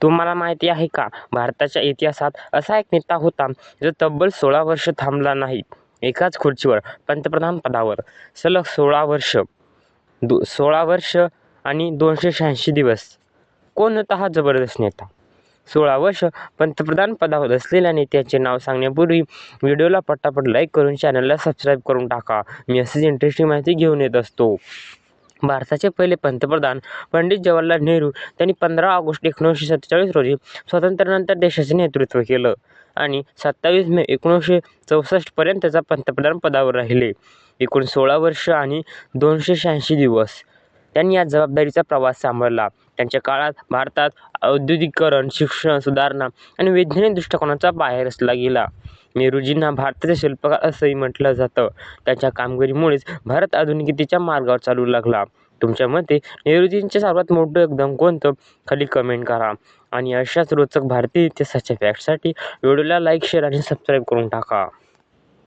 तुम्हाला माहिती आहे का? भारताच्या इतिहासात असा एक नेता होता जो तब्बल 16 वर्ष थांबला नाही एकाच खुर्चीवर, पंतप्रधान पदावर. सलग 16 वर्ष आणि 286 दिवस. कोण होता हा जबरदस्त नेता? 16 वर्ष पंतप्रधान पदावर असलेल्या नेत्याचे नाव सांगण्यापूर्वी व्हिडिओला पटापट लाईक करून चॅनलला सबस्क्राईब करून टाका. मी अशीच इंटरेस्टिंग माहिती घेऊन येत असतो. भारताचे पहिले पंतप्रधान पंडित जवाहरलाल नेहरू त्यांनी 15 ऑगस्ट 1947 रोजी स्वातंत्र्यानंतर देशाचे नेतृत्व केलं आणि 27 मे 1964 पर्यंतचा पंतप्रधान पदावर राहिले. एकूण 16 वर्ष आणि 286 दिवस त्यांनी या जबाबदारीचा प्रवास सांभाळला. त्यांच्या काळात भारतात औद्योगिकीकरण, शिक्षण सुधारणा आणि वैज्ञानिक दृष्टिकोनाचा पाया रचला गेला. नेहरूजींना भारताचे शिल्पकार असंही म्हटलं जातं. त्यांच्या कामगिरीमुळेच भारत आधुनिकतेच्या मार्गावर चालू लागला. तुमच्या मते नेहरूजींचे सर्वात मोठं योगदान कोणतं? खाली कमेंट करा. आणि अशाच रोचक भारतीय इतिहासाच्या फॅक्टसाठी व्हिडिओला लाईक, शेअर आणि सबस्क्राईब करून टाका.